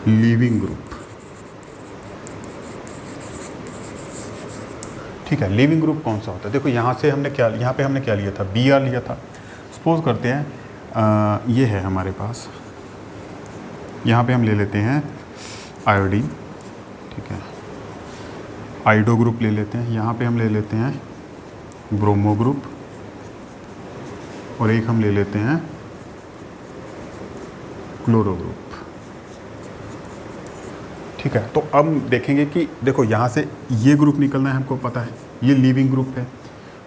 लीविंग ग्रुप, ठीक है। लीविंग ग्रुप कौन सा होता है? देखो यहाँ से हमने क्या, यहाँ पे हमने क्या लिया था, Br लिया था। सपोज करते हैं ये है हमारे पास, यहाँ पे हम ले लेते हैं आयोडीन, ठीक है, आइडो ग्रुप ले लेते हैं, यहाँ पे हम ले लेते हैं ब्रोमो ग्रुप, और एक हम ले लेते हैं क्लोरो ग्रुप, ठीक है। तो अब देखेंगे कि देखो यहाँ से ये ग्रुप निकलना है, हमको पता है ये लीविंग ग्रुप है।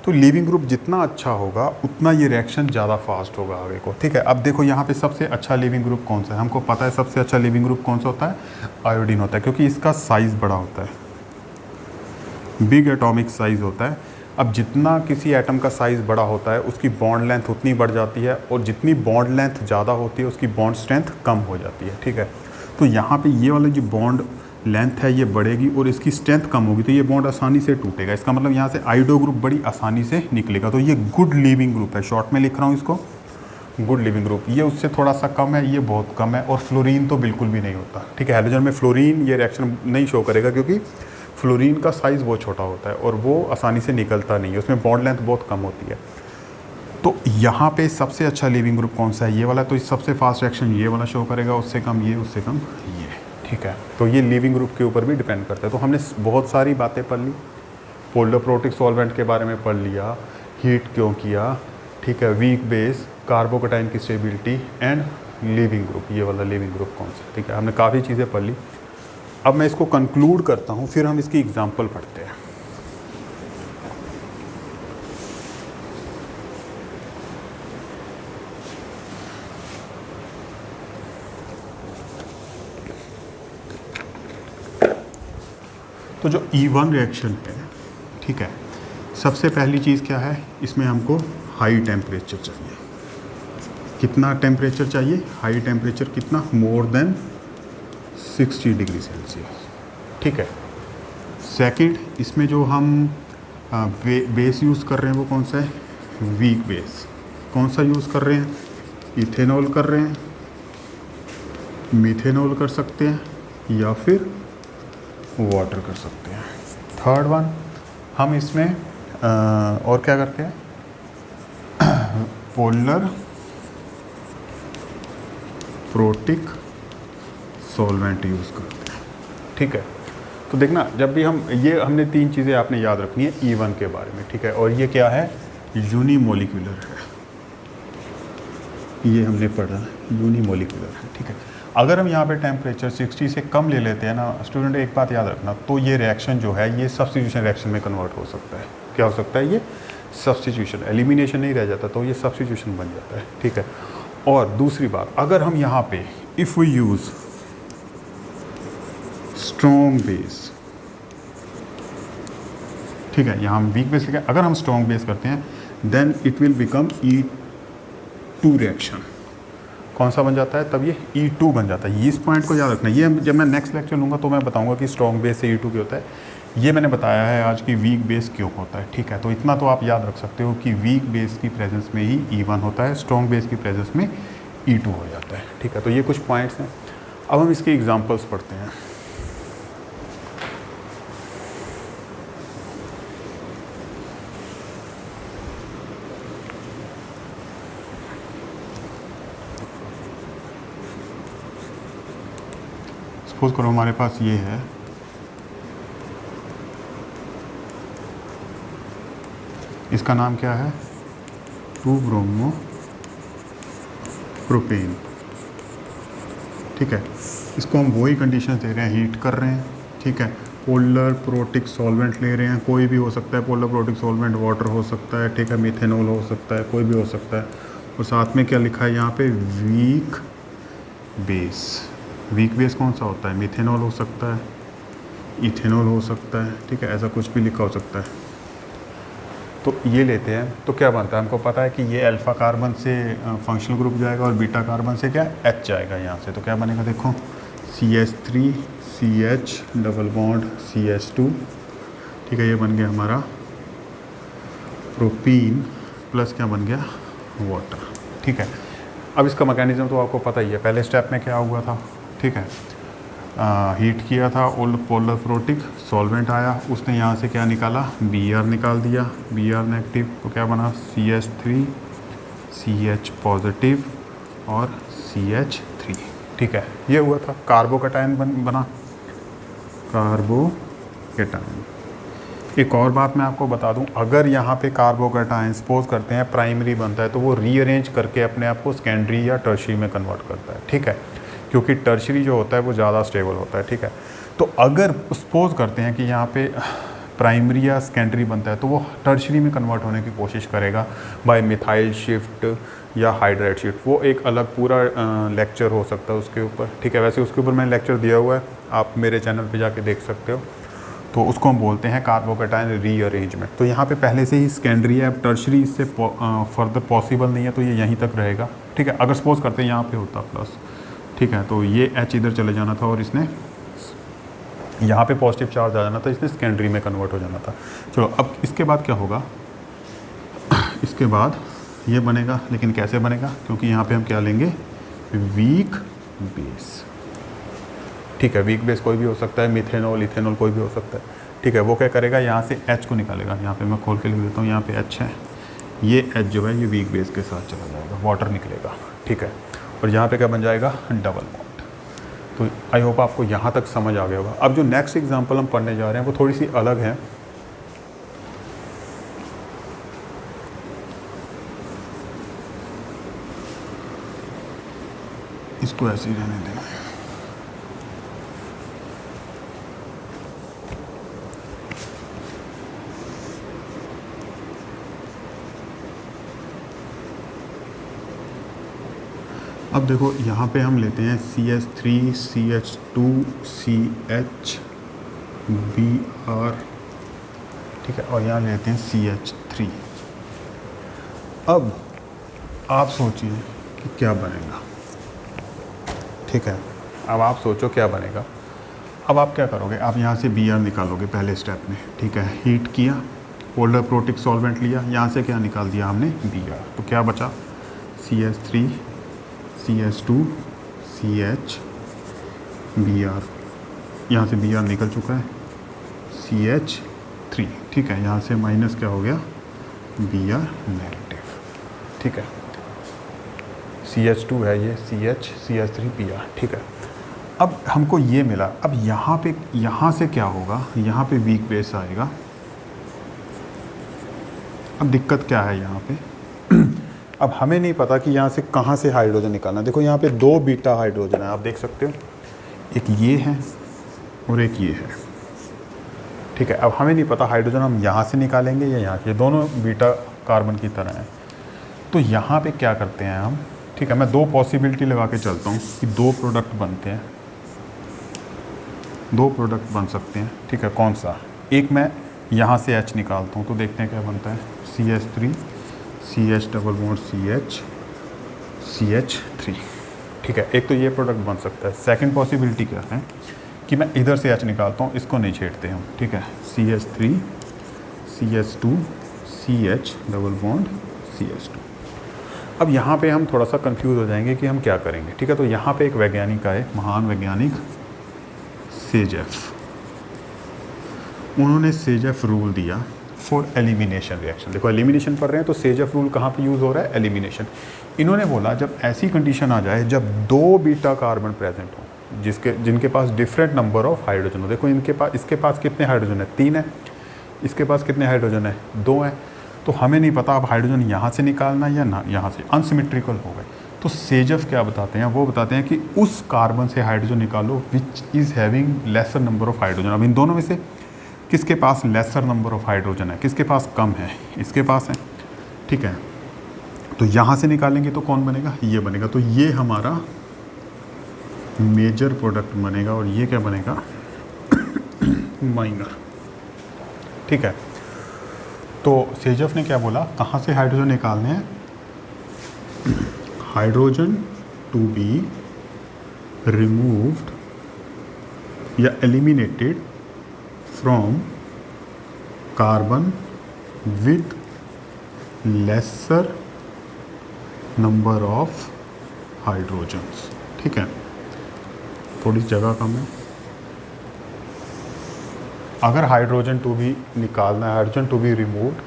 तो लीविंग ग्रुप जितना अच्छा होगा उतना ये रिएक्शन ज़्यादा फास्ट होगा आगे को, ठीक है। अब देखो यहाँ पे सबसे अच्छा लीविंग ग्रुप कौन सा है, हमको पता है सबसे अच्छा लीविंग ग्रुप कौन सा होता है, आयोडीन होता है, क्योंकि इसका साइज़ बड़ा होता है, बिग एटॉमिक साइज़ होता है। अब जितना किसी एटम का साइज़ बड़ा होता है उसकी बॉन्ड लेंथ उतनी बढ़ जाती है, और जितनी बॉन्ड लेंथ ज़्यादा होती है उसकी बॉन्ड स्ट्रेंथ कम हो जाती है, ठीक है। तो यहाँ पे ये वाला जो बॉन्ड लेंथ है ये बढ़ेगी और इसकी स्ट्रेंथ कम होगी, तो ये बॉन्ड आसानी से टूटेगा। इसका मतलब यहाँ से आइडो ग्रुप बड़ी आसानी से निकलेगा। तो ये गुड लीविंग ग्रुप है, शॉर्ट में लिख रहा हूँ इसको, गुड लीविंग ग्रुप। ये उससे थोड़ा सा कम है, ये बहुत कम है, और फ्लोरीन तो बिल्कुल भी नहीं होता, ठीक है। हैलोजन में फ्लोरीन ये रिएक्शन नहीं शो करेगा, क्योंकि फ्लोरीन का साइज़ बहुत छोटा होता है और वो आसानी से निकलता नहीं है, उसमें बॉन्ड लेंथ बहुत कम होती है। तो यहाँ पे सबसे अच्छा लीविंग ग्रुप कौन सा है, ये वाला। तो सबसे फास्ट रिएक्शन ये वाला शो करेगा, उससे कम ये, उससे कम ये, ठीक है। तो ये लीविंग ग्रुप के ऊपर भी डिपेंड करता है। तो हमने बहुत सारी बातें पढ़ ली, पोलर प्रोटिक सॉल्वेंट के बारे में पढ़ लिया, हीट क्यों किया, ठीक है, वीक बेस, कार्बोकटाइन की स्टेबिलिटी एंड लीविंग ग्रुप, ये वाला लीविंग ग्रुप कौन सा, ठीक है। हमने काफ़ी चीज़ें पढ़ ली। अब मैं इसको कंक्लूड करता हूँ, फिर हम इसकी एग्जांपल पढ़ते हैं। तो जो E1 रिएक्शन है, ठीक है, सबसे पहली चीज़ क्या है, इसमें हमको हाई टेम्परेचर चाहिए। कितना टेम्परेचर चाहिए, हाई टेम्परेचर कितना, मोर देन 60 डिग्री सेल्सियस, ठीक है। सेकंड, इसमें जो हम बेस यूज़ कर रहे हैं वो कौन सा है, वीक बेस। कौन सा यूज़ कर रहे हैं, इथेनॉल कर रहे हैं, मीथेनॉल कर सकते हैं, या फिर वाटर कर सकते हैं। थर्ड वन, हम इसमें और क्या करते हैं, पोलर प्रोटिक सॉल्वेंट यूज़ करते हैं, ठीक है। तो देखना, जब भी हम ये, हमने 3 चीज़ें आपने याद रखनी है E1 के बारे में, ठीक है। और ये क्या है, यूनिमोलिकुलर है, ये हमने पढ़ा, यूनिमोलिकुलर है, ठीक है। अगर हम यहाँ पे टेम्परेचर 60 से कम ले लेते हैं ना स्टूडेंट, एक बात याद रखना, तो ये रिएक्शन जो है ये सब्स्टिट्यूशन रिएक्शन में कन्वर्ट हो सकता है। क्या हो सकता है, ये सब्स्टिट्यूशन, एलिमिनेशन नहीं रह जाता, तो ये सब्स्टिट्यूशन बन जाता है, ठीक है। और दूसरी बात, अगर हम यहाँ पे if we use strong base, ठीक है, यहाँ हम वीक बेस लेके, अगर हम स्ट्रॉन्ग बेस करते हैं then it will become E2 reaction. कौन सा बन जाता है, तब ये E2 बन जाता है। इस पॉइंट को याद रखना, ये जब मैं नेक्स्ट लेक्चर लूँगा तो मैं बताऊँगा कि स्ट्रॉन्ग बेस से E2 क्यों होता है। ये मैंने बताया है आज की वीक बेस क्यों होता है, ठीक है। तो इतना तो आप याद रख सकते हो कि वीक बेस की प्रेजेंस में ही E1 होता है, स्ट्रॉन्ग बेस की प्रेजेंस में E2 हो जाता है, ठीक है। तो ये कुछ पॉइंट्स हैं। अब हम इसके एग्जाम्पल्स पढ़ते हैं। सपोज करो हमारे पास ये है, इसका नाम क्या है, 2-ब्रोमो प्रोपेन, ठीक है। इसको हम वही कंडीशन दे रहे हैं, हीट कर रहे हैं, ठीक है। पोलर प्रोटिक सॉल्वेंट ले रहे हैं, कोई भी हो सकता है, पोलर प्रोटिक सॉल्वेंट वाटर हो सकता है, ठीक है, मिथेनॉल हो सकता है, कोई भी हो सकता है। और साथ में क्या लिखा है यहाँ पे, वीक बेस। वीक बेस कौन सा होता है? मिथेनॉल हो सकता है, इथेनॉल हो सकता है, ठीक है, ऐसा कुछ भी लिखा हो सकता है। तो ये लेते हैं तो क्या बनता है, हमको पता है कि ये अल्फ़ा कार्बन से फंक्शनल ग्रुप जाएगा और बीटा कार्बन से क्या H जाएगा यहाँ से। तो क्या बनेगा देखो, CH3 CH double bond CH2, ठीक है, ये बन गया हमारा प्रोपीन प्लस क्या बन गया, वाटर, ठीक है। अब इसका मैकेनिज्म तो आपको पता ही है, पहले स्टेप में क्या हुआ था, ठीक है, हीट किया था, ओल्ड पोलर प्रोटिक सॉल्वेंट आया, उसने यहाँ से क्या निकाला, Br निकाल दिया, Br नेगेटिव, तो क्या बना CH3 CH पॉजिटिव और CH3, ठीक है, ये हुआ था। कार्बोकैटायन बना, कार्बोकैटायन। एक और बात मैं आपको बता दूं, अगर यहाँ पे कार्बोकैटायन सपोज करते हैं प्राइमरी बनता है तो वो रीअरेंज करके अपने आप को सेकेंडरी या टर्शियरी में कन्वर्ट करता है, ठीक है, क्योंकि टर्शियरी जो होता है वो ज़्यादा स्टेबल होता है, ठीक है। तो अगर सपोज करते हैं कि यहाँ पे प्राइमरी या सेकेंडरी बनता है तो वो टर्शियरी में कन्वर्ट होने की कोशिश करेगा बाय मिथाइल शिफ्ट या हाइड्राइड शिफ्ट। वो एक अलग पूरा लेक्चर हो सकता है उसके ऊपर, ठीक है, वैसे उसके ऊपर मैंने लेक्चर दिया हुआ है, आप मेरे चैनल पे जाके देख सकते हो। तो उसको हम बोलते हैं कार्बोकैटायन रीअरेंजमेंट। तो यहाँ पे पहले से ही सेकेंडरी है, अब टर्शियरी इससे फर्दर पॉसिबल नहीं है, तो ये यहीं तक रहेगा, ठीक है। अगर सपोज करते हैं यहाँ पे होता प्लस, ठीक है, तो ये H इधर चले जाना था और इसने यहाँ पे पॉजिटिव चार्ज आ जाना था, इसने सेकेंडरी में कन्वर्ट हो जाना था। चलो अब इसके बाद क्या होगा, इसके बाद ये बनेगा, लेकिन कैसे बनेगा, क्योंकि यहाँ पे हम क्या लेंगे, वीक बेस, ठीक है, वीक बेस कोई भी हो सकता है, मिथेनॉल इथेनॉल कोई भी हो सकता है, ठीक है। वो क्या करेगा, यहाँ से H को निकालेगा, यहाँ पे मैं खोल के लिख देता हूँ, यहाँ पे H है, ये H जो है ये वीक बेस के साथ चला जाएगा, वाटर निकलेगा, ठीक है, और यहाँ पे क्या बन जाएगा, डबल बॉन्ड। तो आई होप आपको यहाँ तक समझ आ गया होगा। अब जो नेक्स्ट एग्जांपल हम पढ़ने जा रहे हैं वो थोड़ी सी अलग है। इसको ऐसे ही रहने देना। अब देखो यहाँ पे हम लेते हैं CH3 CH2 CH Br, ठीक है, और यहाँ लेते हैं CH3। अब आप सोचिए कि क्या बनेगा, ठीक है, अब आप सोचो क्या बनेगा। अब आप क्या करोगे, आप यहाँ से Br निकालोगे पहले स्टेप में, ठीक है, हीट किया, पोलर प्रोटिक सॉल्वेंट लिया, यहाँ से क्या निकाल दिया हमने, Br, तो क्या बचा, CH3 CH2 CH Br, यहाँ से Br निकल चुका है, CH3, ठीक है, यहाँ से माइनस क्या हो गया, Br नेगेटिव, ठीक है, CH2 है ये, CH3 Br, ठीक है। अब हमको ये मिला, अब यहाँ पे, यहाँ से क्या होगा, यहाँ पे वीक बेस आएगा। अब दिक्कत क्या है यहाँ पे, अब हमें नहीं पता कि यहाँ से कहाँ से हाइड्रोजन निकालना। देखो यहाँ पे 2 बीटा हाइड्रोजन है, आप देख सकते हो, एक ये है और एक ये है, ठीक है। अब हमें नहीं पता हाइड्रोजन हम यहाँ से निकालेंगे या यहाँ से, दोनों बीटा कार्बन की तरह हैं। तो यहाँ पे क्या करते हैं हम, ठीक है, मैं 2 पॉसिबिलिटी लगा के चलता हूँ कि 2 प्रोडक्ट बनते हैं, 2 प्रोडक्ट बन सकते हैं, ठीक है। कौन सा, एक मैं यहाँ से H निकालता हूँ तो देखते हैं क्या बनता है, CH3 CH double bond CH CH3, ठीक है, एक तो ये प्रोडक्ट बन सकता है। सेकंड पॉसिबिलिटी क्या है कि मैं इधर से H निकालता हूँ, इसको नहीं छेड़ते हम, ठीक है, CH3 CH2 CH double bond CH2। अब यहाँ पे हम थोड़ा सा कंफ्यूज हो जाएंगे कि हम क्या करेंगे, ठीक है। तो यहाँ पे एक वैज्ञानिक आए, महान वैज्ञानिक सेजेफ, उन्होंने सेजेफ रूल दिया फॉर एलिमिनेशन रिएक्शन। देखो एलिमिनेशन पढ़ रहे हैं तो सेजेफ रूल कहाँ पे यूज़ हो रहा है, एलिमिनेशन। इन्होंने बोला जब ऐसी कंडीशन आ जाए जब 2 बीटा कार्बन प्रेजेंट हो, जिनके पास डिफरेंट नंबर ऑफ हाइड्रोजन हो। देखो इसके पास कितने हाइड्रोजन है, 3 है, इसके पास कितने हाइड्रोजन है, 2 है। तो हमें नहीं पता अब हाइड्रोजन यहाँ से निकालना या ना यहाँ से, अनसिमेट्रिकल हो गए। तो सेजेफ क्या बताते हैं, वो बताते हैं कि उस कार्बन से हाइड्रोजन निकालो which is having laser number of hydrogen. अब इन दोनों में से किसके पास लेसर नंबर ऑफ हाइड्रोजन है, किसके पास कम है, इसके पास है, ठीक है। तो यहाँ से निकालेंगे तो कौन बनेगा, ये बनेगा। तो ये हमारा मेजर प्रोडक्ट बनेगा और ये क्या बनेगा, माइनर। ठीक है, तो सेजफ ने क्या बोला, कहाँ से हाइड्रोजन निकालने हैं, हाइड्रोजन टू बी रिमूव्ड या eliminated from carbon with lesser number of hydrogens. ठीक है, थोड़ी जगह कम है। अगर हाइड्रोजन टू बी निकालना है, hydrogen to be removed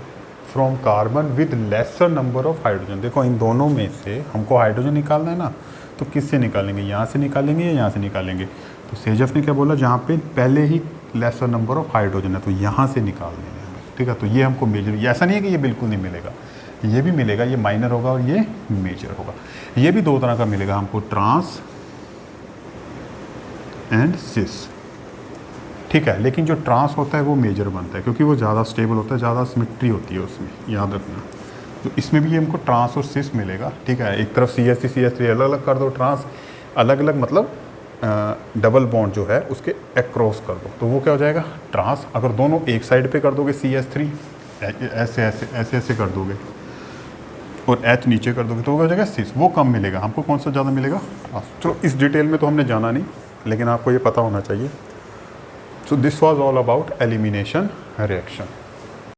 from carbon with lesser number of hydrogen, देखो इन दोनों में से हमको हाइड्रोजन निकालना है ना, तो किससे निकालेंगे, यहाँ से निकालेंगे या यहाँ से निकालेंगे। तो सेजफ ने क्या बोला, जहाँ पे पहले ही लेसर नंबर ऑफ हाइड्रोजन है तो यहाँ से निकाल देंगे हमें। ठीक है, तो ये हमको मेजर, ऐसा नहीं है कि ये बिल्कुल नहीं मिलेगा, ये भी मिलेगा, ये माइनर होगा और ये मेजर होगा। ये भी दो तरह का मिलेगा हमको, ट्रांस एंड सिस। ठीक है, लेकिन जो ट्रांस होता है वो मेजर बनता है क्योंकि वो ज़्यादा स्टेबल होता है, ज़्यादा सिमेट्री होती है उसमें, याद रखना। तो इसमें भी हमको ट्रांस और सिस मिलेगा। ठीक है, एक तरफ CH3 अलग अलग कर दो, ट्रांस अलग अलग मतलब डबल बॉन्ड जो है उसके अक्रॉस कर दो, तो वो क्या हो जाएगा, ट्रांस। अगर दोनों एक साइड पे कर दोगे CH3 ऐसे ऐसे ऐसे ऐसे कर दोगे और H नीचे कर दोगे तो वो क्या हो जाएगा, सिस। वो कम मिलेगा हमको, कौन सा ज़्यादा मिलेगा। चलो इस डिटेल में तो हमने जाना नहीं, लेकिन आपको ये पता होना चाहिए। So this was all about elimination reaction.